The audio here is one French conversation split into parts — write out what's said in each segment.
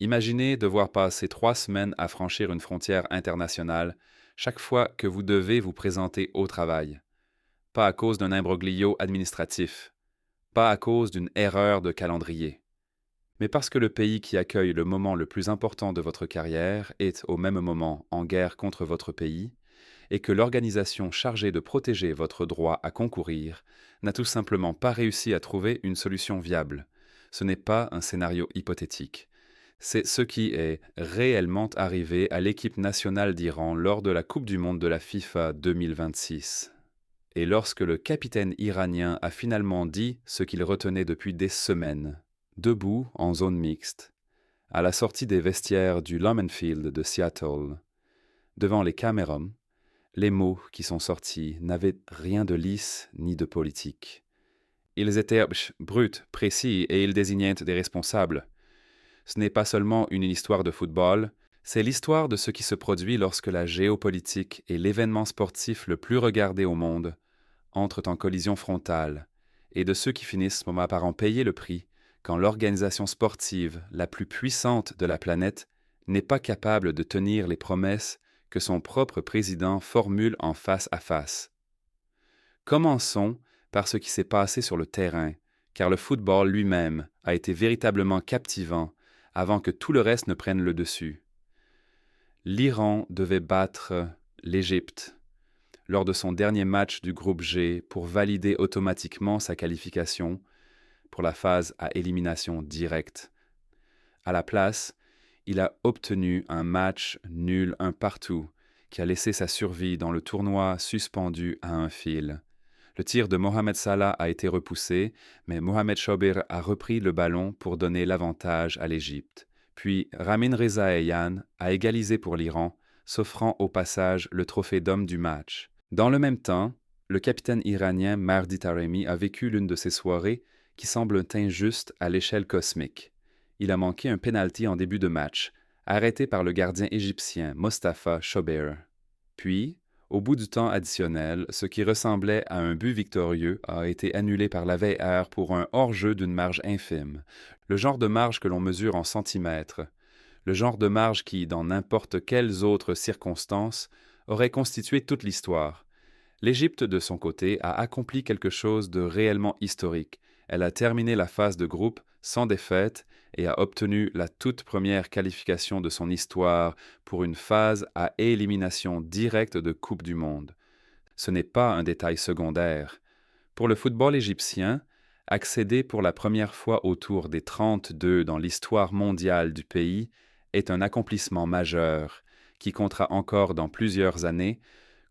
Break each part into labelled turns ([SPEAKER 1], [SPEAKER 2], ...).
[SPEAKER 1] Imaginez devoir passer 3 semaines à franchir une frontière internationale chaque fois que vous devez vous présenter au travail. Pas à cause d'un imbroglio administratif, pas à cause d'une erreur de calendrier, mais parce que le pays qui accueille le moment le plus important de votre carrière est au même moment en guerre contre votre pays et que l'organisation chargée de protéger votre droit à concourir n'a tout simplement pas réussi à trouver une solution viable. Ce n'est pas un scénario hypothétique. C'est ce qui est réellement arrivé à l'équipe nationale d'Iran lors de la Coupe du monde de la FIFA 2026. Et lorsque le capitaine iranien a finalement dit ce qu'il retenait depuis des semaines, debout en zone mixte, à la sortie des vestiaires du Lumen Field de Seattle, devant les caméras, les mots qui sont sortis n'avaient rien de lisse ni de politique. Ils étaient bruts, précis et ils désignaient des responsables. Ce n'est pas seulement une histoire de football, c'est l'histoire de ce qui se produit lorsque la géopolitique et l'événement sportif le plus regardé au monde entrent en collision frontale, et de ceux qui finissent par en payer le prix quand l'organisation sportive la plus puissante de la planète n'est pas capable de tenir les promesses que son propre président formule en face à face. Commençons par ce qui s'est passé sur le terrain, car le football lui-même a été véritablement captivant avant que tout le reste ne prenne le dessus. L'Iran devait battre l'Égypte lors de son dernier match du groupe G pour valider automatiquement sa qualification pour la phase à élimination directe. À la place, il a obtenu un match nul un partout qui a laissé sa survie dans le tournoi suspendu à un fil. Le tir de Mohamed Salah a été repoussé, mais Mohamed Shobir a repris le ballon pour donner l'avantage à l'Égypte. Puis Ramin Rezaeian a égalisé pour l'Iran, s'offrant au passage le trophée d'homme du match. Dans le même temps, le capitaine iranien Mardi Taremi a vécu l'une de ces soirées qui semblent injustes à l'échelle cosmique. Il a manqué un penalty en début de match, arrêté par le gardien égyptien Mostafa Shobir. Puis, au bout du temps additionnel, ce qui ressemblait à un but victorieux a été annulé par la VAR pour un hors-jeu d'une marge infime, le genre de marge que l'on mesure en centimètres, le genre de marge qui, dans n'importe quelles autres circonstances, aurait constitué toute l'histoire. L'Égypte, de son côté, a accompli quelque chose de réellement historique. Elle a terminé la phase de groupe sans défaite et a obtenu la toute première qualification de son histoire pour une phase à élimination directe de Coupe du Monde. Ce n'est pas un détail secondaire. Pour le football égyptien, accéder pour la première fois au tour des 32 dans l'histoire mondiale du pays est un accomplissement majeur qui comptera encore dans plusieurs années,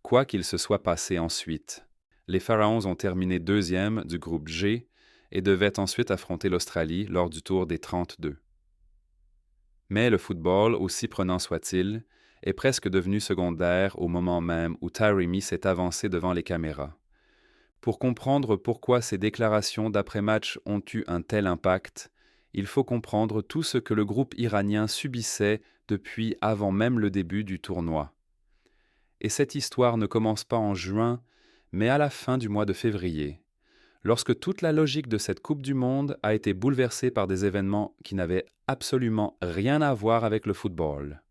[SPEAKER 1] quoi qu'il se soit passé ensuite. Les Pharaons ont terminé deuxième du groupe G et devaient ensuite affronter l'Australie lors du tour des 32. Mais le football, aussi prenant soit-il, est presque devenu secondaire au moment même où Taremi s'est avancé devant les caméras. Pour comprendre pourquoi ces déclarations d'après-match ont eu un tel impact, il faut comprendre tout ce que le groupe iranien subissait depuis avant même le début du tournoi. Et cette histoire ne commence pas en juin, mais à la fin du mois de février, lorsque toute la logique de cette Coupe du Monde a été bouleversée par des événements qui n'avaient absolument rien à voir avec le football.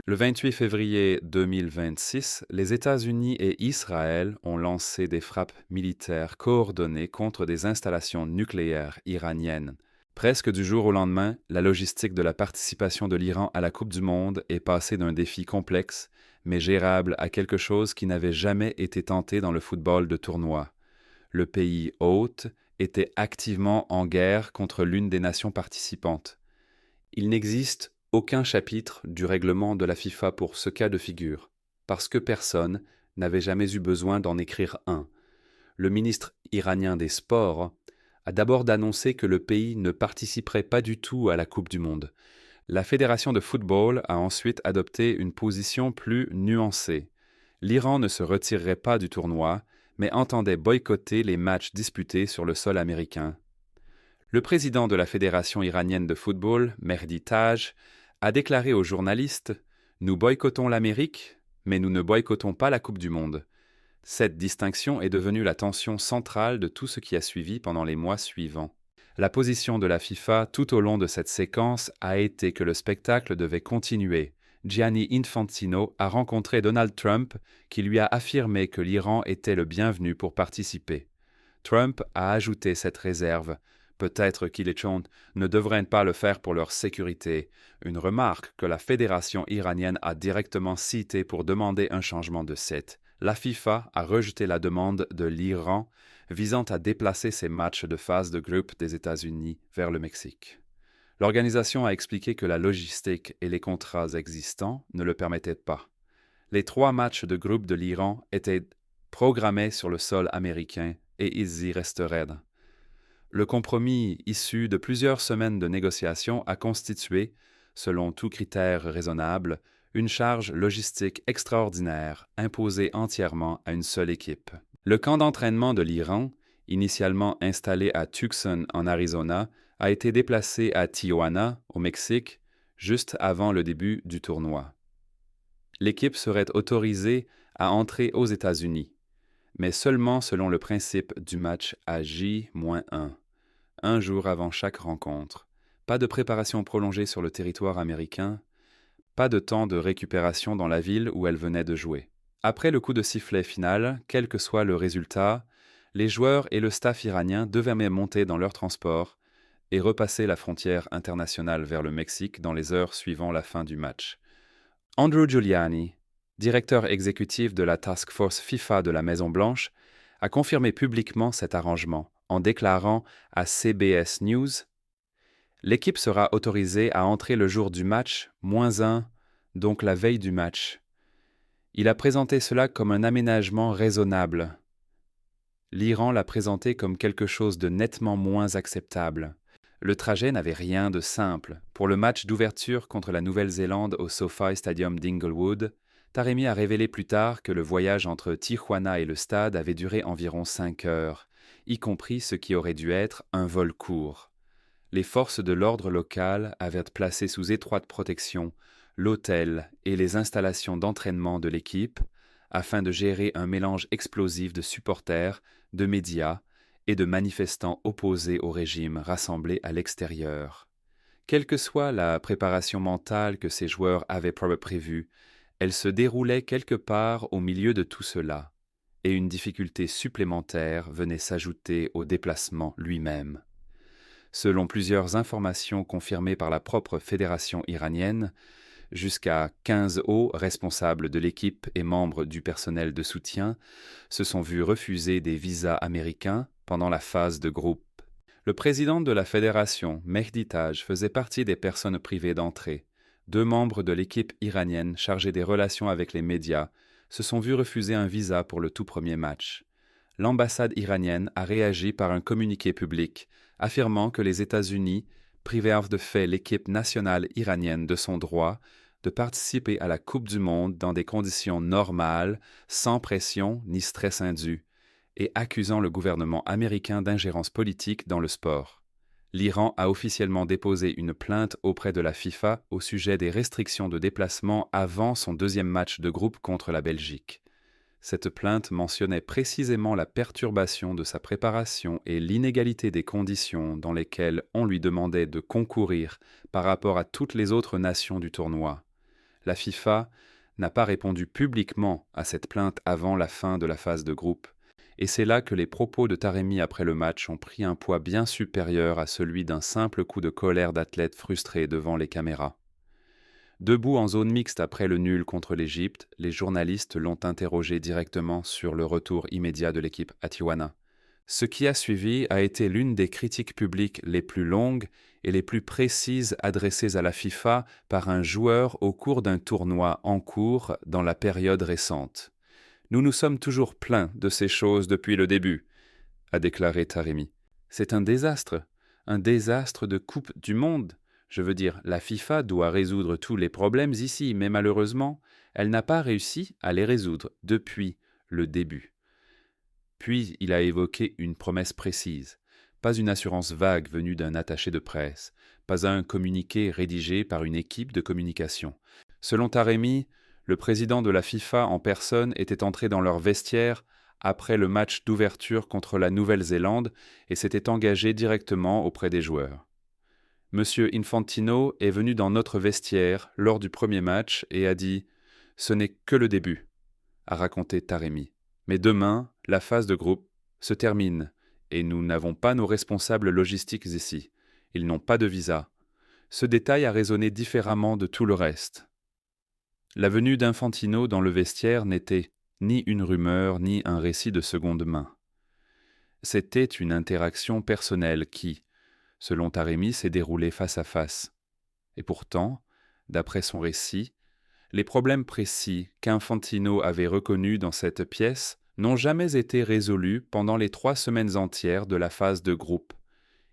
[SPEAKER 1] Le 28 février 2026, les États-Unis et Israël ont lancé des frappes militaires coordonnées contre des installations nucléaires iraniennes. Presque du jour au lendemain, la logistique de la participation de l'Iran à la Coupe du Monde est passée d'un défi complexe, mais gérable, à quelque chose qui n'avait jamais été tenté dans le football de tournoi. Le pays hôte était activement en guerre contre l'une des nations participantes. Il n'existe aucun chapitre du règlement de la FIFA pour ce cas de figure, parce que personne n'avait jamais eu besoin d'en écrire un. Le ministre iranien des Sports a d'abord annoncé que le pays ne participerait pas du tout à la Coupe du Monde. La Fédération de football a ensuite adopté une position plus nuancée. L'Iran ne se retirerait pas du tournoi, mais entendait boycotter les matchs disputés sur le sol américain. Le président de la Fédération iranienne de football, Mehdi Taj, a déclaré aux journalistes « Nous boycottons l'Amérique, mais nous ne boycottons pas la Coupe du Monde ». Cette distinction est devenue la tension centrale de tout ce qui a suivi pendant les mois suivants. La position de la FIFA tout au long de cette séquence a été que le spectacle devait continuer. Gianni Infantino a rencontré Donald Trump qui lui a affirmé que l'Iran était le bienvenu pour participer. Trump a ajouté cette réserve. Peut-être qu'ils ne devraient pas le faire pour leur sécurité, une remarque que la fédération iranienne a directement citée pour demander un changement de site. La FIFA a rejeté la demande de l'Iran visant à déplacer ses matchs de phase de groupe des États-Unis vers le Mexique. L'organisation a expliqué que la logistique et les contrats existants ne le permettaient pas. Les 3 matchs de groupe de l'Iran étaient programmés sur le sol américain et ils y resteraient. Le compromis issu de plusieurs semaines de négociations a constitué, selon tout critère raisonnable, une charge logistique extraordinaire imposée entièrement à une seule équipe. Le camp d'entraînement de l'Iran, initialement installé à Tucson en Arizona, a été déplacé à Tijuana, au Mexique, juste avant le début du tournoi. L'équipe serait autorisée à entrer aux États-Unis, mais seulement selon le principe du match à J-1, un jour avant chaque rencontre. Pas de préparation prolongée sur le territoire américain, pas de temps de récupération dans la ville où elle venait de jouer. Après le coup de sifflet final, quel que soit le résultat, les joueurs et le staff iranien devaient même monter dans leur transport et repasser la frontière internationale vers le Mexique dans les heures suivant la fin du match. Andrew Giuliani, directeur exécutif de la Task Force FIFA de la Maison-Blanche, a confirmé publiquement cet arrangement en déclarant à CBS News « L'équipe sera autorisée à entrer le jour du match, -1, donc la veille du match. » Il a présenté cela comme un aménagement raisonnable. L'Iran l'a présenté comme quelque chose de nettement moins acceptable. Le trajet n'avait rien de simple. Pour le match d'ouverture contre la Nouvelle-Zélande au SoFi Stadium d'Inglewood, Taremi a révélé plus tard que le voyage entre Tijuana et le stade avait duré environ 5 heures, y compris ce qui aurait dû être un vol court. Les forces de l'ordre local avaient placé sous étroite protection l'hôtel et les installations d'entraînement de l'équipe afin de gérer un mélange explosif de supporters, de médias et de manifestants opposés au régime rassemblés à l'extérieur. Quelle que soit la préparation mentale que ces joueurs avaient prévue, elle se déroulait quelque part au milieu de tout cela, et une difficulté supplémentaire venait s'ajouter au déplacement lui-même. Selon plusieurs informations confirmées par la propre fédération iranienne, jusqu'à 15 hauts responsables de l'équipe et membres du personnel de soutien se sont vus refuser des visas américains pendant la phase de groupe. Le président de la fédération, Mehdi Taj, faisait partie des personnes privées d'entrée. 2 membres de l'équipe iranienne chargés des relations avec les médias se sont vus refuser un visa pour le tout premier match. L'ambassade iranienne a réagi par un communiqué public, affirmant que les États-Unis privèrent de fait l'équipe nationale iranienne de son droit de participer à la Coupe du Monde dans des conditions normales, sans pression ni stress indu, et accusant le gouvernement américain d'ingérence politique dans le sport. L'Iran a officiellement déposé une plainte auprès de la FIFA au sujet des restrictions de déplacement avant son 2e match de groupe contre la Belgique. Cette plainte mentionnait précisément la perturbation de sa préparation et l'inégalité des conditions dans lesquelles on lui demandait de concourir par rapport à toutes les autres nations du tournoi. La FIFA n'a pas répondu publiquement à cette plainte avant la fin de la phase de groupe, et c'est là que les propos de Taremi après le match ont pris un poids bien supérieur à celui d'un simple coup de colère d'athlète frustré devant les caméras. Debout en zone mixte après le nul contre l'Égypte, les journalistes l'ont interrogé directement sur le retour immédiat de l'équipe à Tijuana. Ce qui a suivi a été l'une des critiques publiques les plus longues et les plus précises adressées à la FIFA par un joueur au cours d'un tournoi en cours dans la période récente. « Nous nous sommes toujours plaints de ces choses depuis le début », a déclaré Taremi. « C'est un désastre de Coupe du Monde. Je veux dire, la FIFA doit résoudre tous les problèmes ici, mais malheureusement, elle n'a pas réussi à les résoudre depuis le début. » Puis il a évoqué une promesse précise, pas une assurance vague venue d'un attaché de presse, pas un communiqué rédigé par une équipe de communication. Selon Taremi, le président de la FIFA en personne était entré dans leur vestiaire après le match d'ouverture contre la Nouvelle-Zélande et s'était engagé directement auprès des joueurs. Monsieur Infantino est venu dans notre vestiaire lors du premier match et a dit « Ce n'est que le début », a raconté Taremi. Mais demain, la phase de groupe se termine et nous n'avons pas nos responsables logistiques ici. Ils n'ont pas de visa. Ce détail a résonné différemment de tout le reste. La venue d'Infantino dans le vestiaire n'était ni une rumeur ni un récit de seconde main. C'était une interaction personnelle qui, selon Taremi, s'est déroulée face à face. Et pourtant, d'après son récit, les problèmes précis qu'Infantino avait reconnus dans cette pièce n'ont jamais été résolus pendant les 3 semaines entières de la phase de groupe.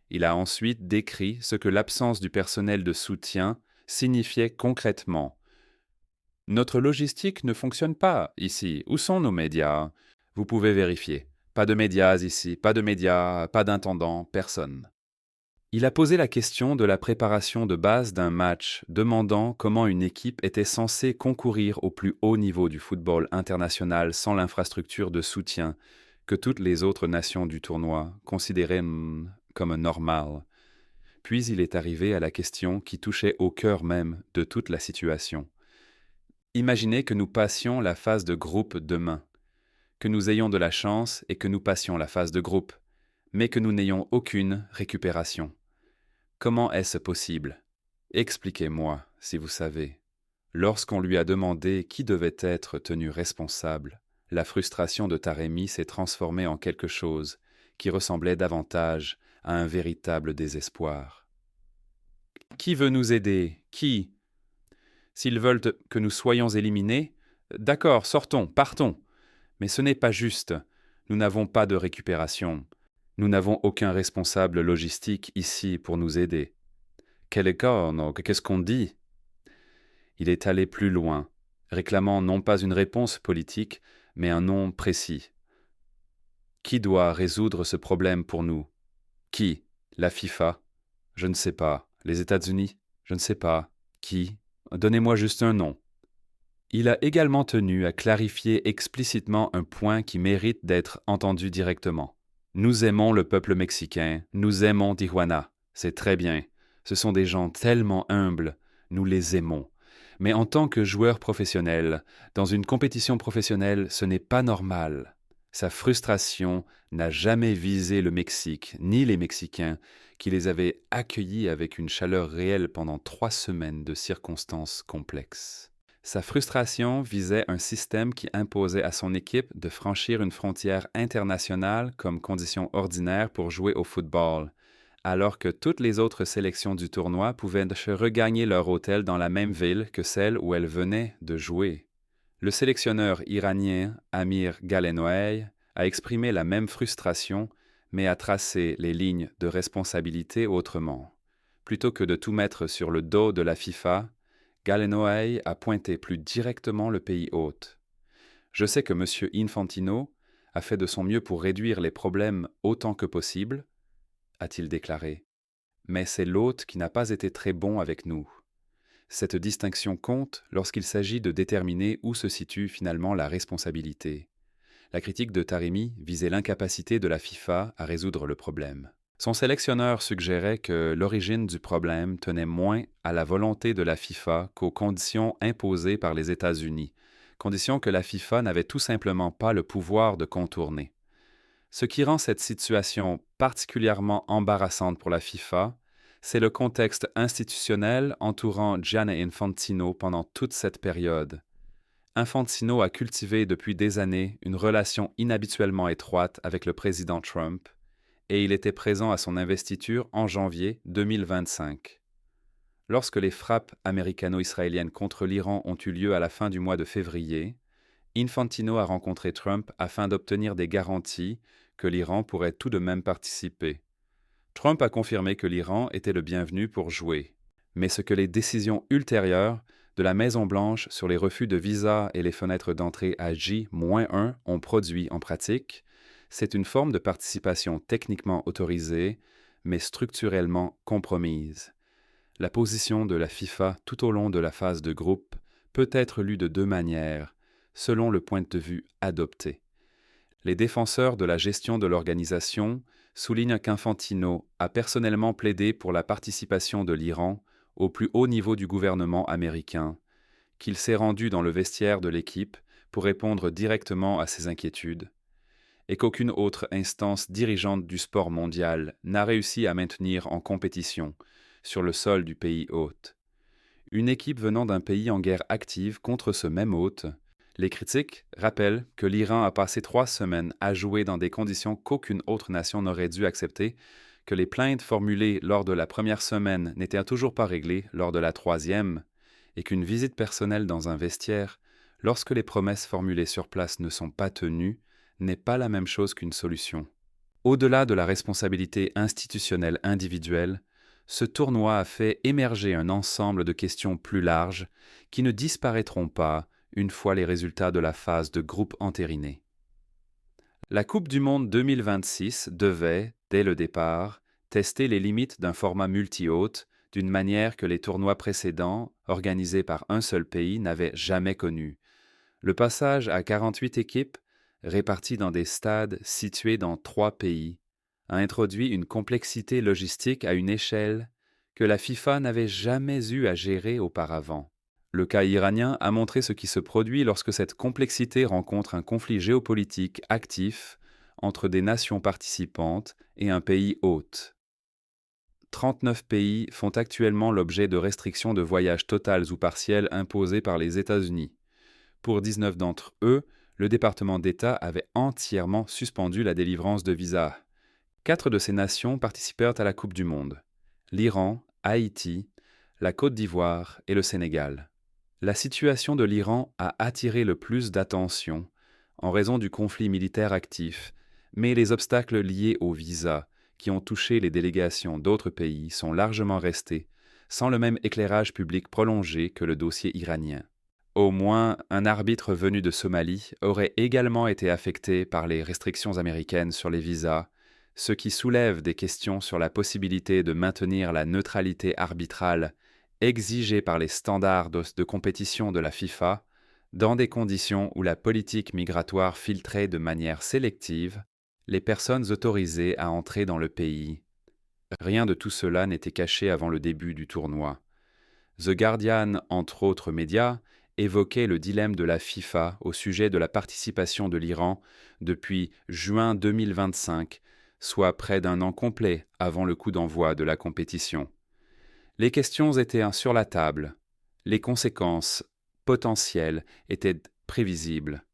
[SPEAKER 1] Il a ensuite décrit ce que l'absence du personnel de soutien signifiait concrètement. « Notre logistique ne fonctionne pas ici. Où sont nos médias ? Vous pouvez vérifier. Pas de médias ici, pas de médias, pas d'intendant, personne. » Il a posé la question de la préparation de base d'un match, demandant comment une équipe était censée concourir au plus haut niveau du football international sans l'infrastructure de soutien que toutes les autres nations du tournoi considéraient comme normale. Puis il est arrivé à la question qui touchait au cœur même de toute la situation. Imaginez que nous passions la phase de groupe demain, que nous ayons de la chance et que nous passions la phase de groupe, mais que nous n'ayons aucune récupération. Comment est-ce possible ? Expliquez-moi, si vous savez. Lorsqu'on lui a demandé qui devait être tenu responsable, la frustration de Taremi s'est transformée en quelque chose qui ressemblait davantage à un véritable désespoir. Qui veut nous aider ? Qui ? S'ils veulent que nous soyons éliminés, d'accord, sortons, partons. Mais ce n'est pas juste. Nous n'avons pas de récupération. Nous n'avons aucun responsable logistique ici pour nous aider. Quel écart, qu'est-ce qu'on dit ? Il est allé plus loin, réclamant non pas une réponse politique, mais un nom précis. Qui doit résoudre ce problème pour nous ? Qui ? La FIFA ? Je ne sais pas. Les États-Unis ? Je ne sais pas. Qui ? Donnez-moi juste un nom. Il a également tenu à clarifier explicitement un point qui mérite d'être entendu directement. Nous aimons le peuple mexicain, nous aimons Tijuana, c'est très bien. Ce sont des gens tellement humbles, nous les aimons. Mais en tant que joueur professionnel, dans une compétition professionnelle, ce n'est pas normal. Sa frustration n'a jamais visé le Mexique, ni les Mexicains, qui les avaient accueillis avec une chaleur réelle pendant 3 semaines de circonstances complexes. Sa frustration visait un système qui imposait à son équipe de franchir une frontière internationale comme condition ordinaire pour jouer au football, alors que toutes les autres sélections du tournoi pouvaient regagner leur hôtel dans la même ville que celle où elles venaient de jouer. Le sélectionneur iranien Amir Galenoei a exprimé la même frustration, mais a tracé les lignes de responsabilité autrement. Plutôt que de tout mettre sur le dos de la FIFA, Galenoei a pointé plus directement le pays hôte. Je sais que M. Infantino a fait de son mieux pour réduire les problèmes autant que possible, a-t-il déclaré. Mais c'est l'hôte qui n'a pas été très bon avec nous. Cette distinction compte lorsqu'il s'agit de déterminer où se situe finalement la responsabilité. La critique de Taremi visait l'incapacité de la FIFA à résoudre le problème. Son sélectionneur suggérait que l'origine du problème tenait moins à la volonté de la FIFA qu'aux conditions imposées par les États-Unis, conditions que la FIFA n'avait tout simplement pas le pouvoir de contourner. Ce qui rend cette situation particulièrement embarrassante pour la FIFA, c'est le contexte institutionnel entourant Gianni Infantino pendant toute cette période. Infantino a cultivé depuis des années une relation inhabituellement étroite avec le président Trump, et il était présent à son investiture en janvier 2025. Lorsque les frappes américano-israéliennes contre l'Iran ont eu lieu à la fin du mois de février, Infantino a rencontré Trump afin d'obtenir des garanties que l'Iran pourrait tout de même participer. Trump a confirmé que l'Iran était le bienvenu pour jouer, mais ce que les décisions ultérieures de la Maison-Blanche sur les refus de visa et les fenêtres d'entrée à J-1 ont produit en pratique, c'est une forme de participation techniquement autorisée, mais structurellement compromise. La position de la FIFA tout au long de la phase de groupe peut être lue de 2 manières, selon le point de vue adopté. Les défenseurs de la gestion de l'organisation soulignent qu'Infantino a personnellement plaidé pour la participation de l'Iran au plus haut niveau du gouvernement américain, qu'il s'est rendu dans le vestiaire de l'équipe pour répondre directement à ses inquiétudes, et qu'aucune autre instance dirigeante du sport mondial n'a réussi à maintenir en compétition sur le sol du pays hôte. Une équipe venant d'un pays en guerre active contre ce même hôte. Les critiques rappellent que l'Iran a passé 3 semaines à jouer dans des conditions qu'aucune autre nation n'aurait dû accepter, que les plaintes formulées lors de la première semaine n'étaient toujours pas réglées lors de la troisième, et qu'une visite personnelle dans un vestiaire, lorsque les promesses formulées sur place ne sont pas tenues, n'est pas la même chose qu'une solution. Au-delà de la responsabilité institutionnelle individuelle, ce tournoi a fait émerger un ensemble de questions plus larges qui ne disparaîtront pas une fois les résultats de la phase de groupe entérinés. La Coupe du Monde 2026 devait, dès le départ, tester les limites d'un format multi-hôte d'une manière que les tournois précédents, organisés par un seul pays, n'avaient jamais connue. Le passage à 48 équipes, réparties dans des stades situés dans 3 pays, a introduit une complexité logistique à une échelle que la FIFA n'avait jamais eu à gérer auparavant. Le cas iranien a montré ce qui se produit lorsque cette complexité rencontre un conflit géopolitique actif entre des nations participantes et un pays hôte. 39 pays font actuellement l'objet de restrictions de voyage totales ou partielles imposées par les États-Unis. Pour 19 d'entre eux, le département d'État avait entièrement suspendu la délivrance de visas. 4 de ces nations participèrent à la Coupe du Monde: l'Iran, Haïti, la Côte d'Ivoire et le Sénégal. La situation de l'Iran a attiré le plus d'attention en raison du conflit militaire actif, mais les obstacles liés aux visas qui ont touché les délégations d'autres pays sont largement restés, sans le même éclairage public prolongé que le dossier iranien. Au moins, un arbitre venu de Somalie aurait également été affecté par les restrictions américaines sur les visas, ce qui soulève des questions sur la possibilité de maintenir la neutralité arbitrale exigée par les standards de compétition de la FIFA dans des conditions où la politique migratoire filtrait de manière sélective les personnes autorisées à entrer dans le pays. Rien de tout cela n'était caché avant le début du tournoi. The Guardian, entre autres médias, évoquait le dilemme de la FIFA au sujet de la participation de l'Iran depuis juin 2025, soit près d'un an complet avant le coup d'envoi de la compétition. Les questions étaient sur la table. Les conséquences potentielles étaient prévisibles.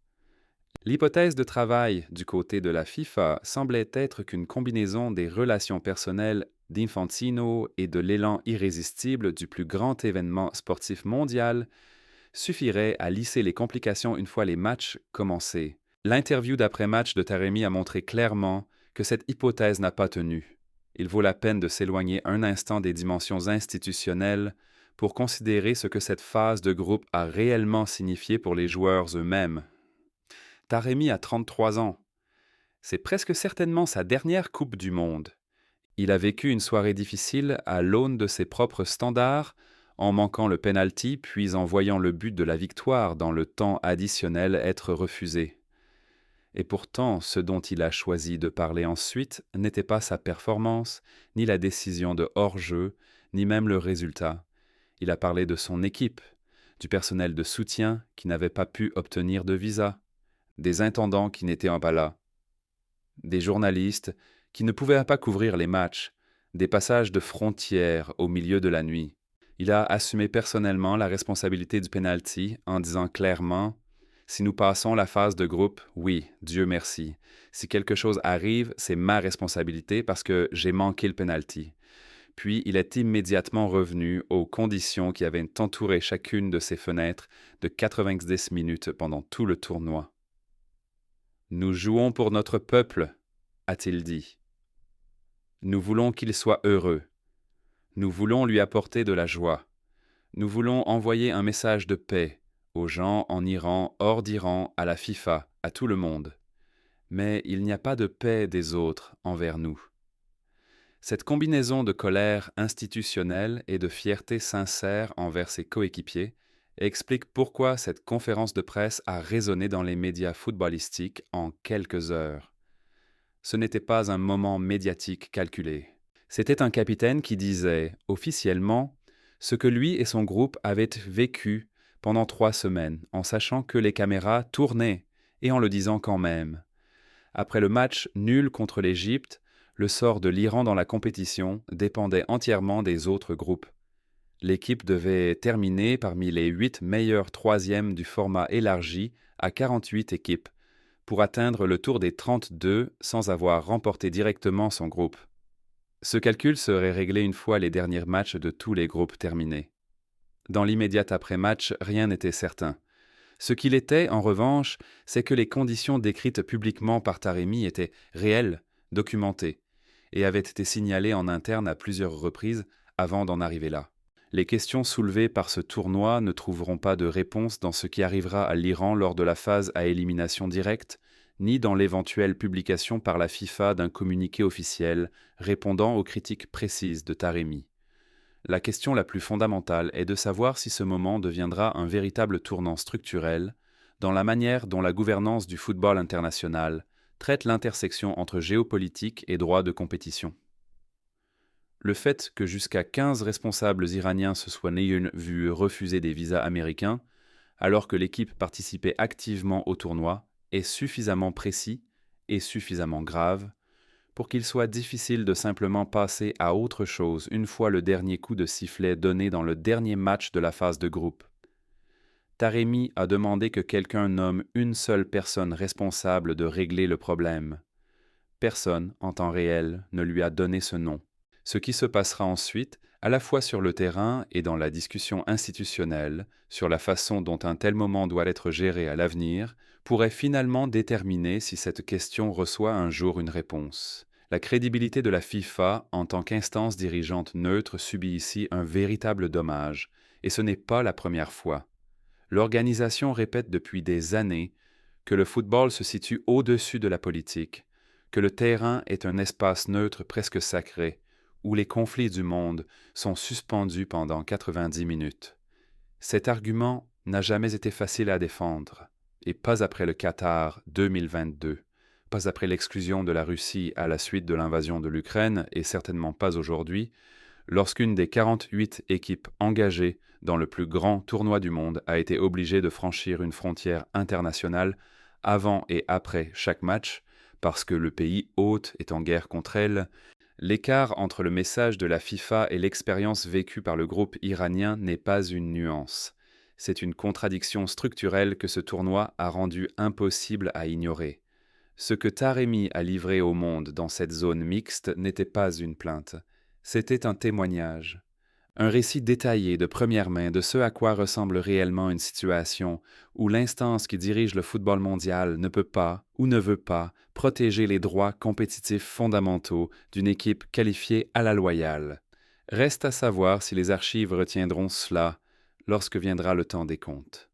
[SPEAKER 1] L'hypothèse de travail du côté de la FIFA semblait être qu'une combinaison des relations personnelles d'Infantino et de l'élan irrésistible du plus grand événement sportif mondial suffirait à lisser les complications une fois les matchs commencés. L'interview d'après-match de Taremi a montré clairement que cette hypothèse n'a pas tenu. Il vaut la peine de s'éloigner un instant des dimensions institutionnelles pour considérer ce que cette phase de groupe a réellement signifié pour les joueurs eux-mêmes. Taremi a 33 ans. C'est presque certainement sa dernière Coupe du Monde. Il a vécu une soirée difficile à l'aune de ses propres standards, en manquant le penalty puis en voyant le but de la victoire dans le temps additionnel être refusé. Et pourtant, ce dont il a choisi de parler ensuite n'était pas sa performance, ni la décision de hors-jeu, ni même le résultat. Il a parlé de son équipe, du personnel de soutien qui n'avait pas pu obtenir de visa, des intendants qui n'étaient pas là, des journalistes qui ne pouvaient pas couvrir les matchs, des passages de frontières au milieu de la nuit. Il a assumé personnellement la responsabilité du penalty en disant clairement: « Si nous passons la phase de groupe, oui, Dieu merci. Si quelque chose arrive, c'est ma responsabilité parce que j'ai manqué le penalty. » Puis il est immédiatement revenu aux conditions qui avaient entouré chacune de ses fenêtres de 90 minutes pendant tout le tournoi. « Nous jouons pour notre peuple, a-t-il dit. Nous voulons qu'il soit heureux. Nous voulons lui apporter de la joie. Nous voulons envoyer un message de paix aux gens en Iran, hors d'Iran, à la FIFA, à tout le monde. Mais il n'y a pas de paix des autres envers nous. » Cette combinaison de colère institutionnelle et de fierté sincère envers ses coéquipiers et explique pourquoi cette conférence de presse a résonné dans les médias footballistiques en quelques heures. Ce n'était pas un moment médiatique calculé. C'était un capitaine qui disait, officiellement, ce que lui et son groupe avaient vécu pendant 3 semaines, en sachant que les caméras tournaient et en le disant quand même. Après le match nul contre l'Égypte, le sort de l'Iran dans la compétition dépendait entièrement des autres groupes. L'équipe devait terminer parmi les 8 meilleurs troisièmes du format élargi à 48 équipes, pour atteindre le tour des 32 sans avoir remporté directement son groupe. Ce calcul serait réglé une fois les derniers matchs de tous les groupes terminés. Dans l'immédiat après-match, rien n'était certain. Ce qu'il était, en revanche, c'est que les conditions décrites publiquement par Taremi étaient réelles, documentées, et avaient été signalées en interne à plusieurs reprises avant d'en arriver là. Les questions soulevées par ce tournoi ne trouveront pas de réponse dans ce qui arrivera à l'Iran lors de la phase à élimination directe, ni dans l'éventuelle publication par la FIFA d'un communiqué officiel répondant aux critiques précises de Taremi. La question la plus fondamentale est de savoir si ce moment deviendra un véritable tournant structurel dans la manière dont la gouvernance du football international traite l'intersection entre géopolitique et droit de compétition. Le fait que jusqu'à 15 responsables iraniens se soient vus refuser des visas américains, alors que l'équipe participait activement au tournoi, est suffisamment précis et suffisamment grave pour qu'il soit difficile de simplement passer à autre chose une fois le dernier coup de sifflet donné dans le dernier match de la phase de groupe. Taremi a demandé que quelqu'un nomme une seule personne responsable de régler le problème. Personne, en temps réel, ne lui a donné ce nom. Ce qui se passera ensuite, à la fois sur le terrain et dans la discussion institutionnelle, sur la façon dont un tel moment doit être géré à l'avenir, pourrait finalement déterminer si cette question reçoit un jour une réponse. La crédibilité de la FIFA en tant qu'instance dirigeante neutre subit ici un véritable dommage, et ce n'est pas la première fois. L'organisation répète depuis des années que le football se situe au-dessus de la politique, que le terrain est un espace neutre presque sacré, où les conflits du monde sont suspendus pendant 90 minutes. Cet argument n'a jamais été facile à défendre, et pas après le Qatar 2022, pas après l'exclusion de la Russie à la suite de l'invasion de l'Ukraine, et certainement pas aujourd'hui, lorsqu'une des 48 équipes engagées dans le plus grand tournoi du monde a été obligée de franchir une frontière internationale avant et après chaque match, parce que le pays hôte est en guerre contre elle. L'écart entre le message de la FIFA et l'expérience vécue par le groupe iranien n'est pas une nuance. C'est une contradiction structurelle que ce tournoi a rendu impossible à ignorer. Ce que Taremi a livré au monde dans cette zone mixte n'était pas une plainte. C'était un témoignage. Un récit détaillé de première main de ce à quoi ressemble réellement une situation où l'instance qui dirige le football mondial ne peut pas ou ne veut pas protéger les droits compétitifs fondamentaux d'une équipe qualifiée à la loyale. Reste à savoir si les archives retiendront cela lorsque viendra le temps des comptes.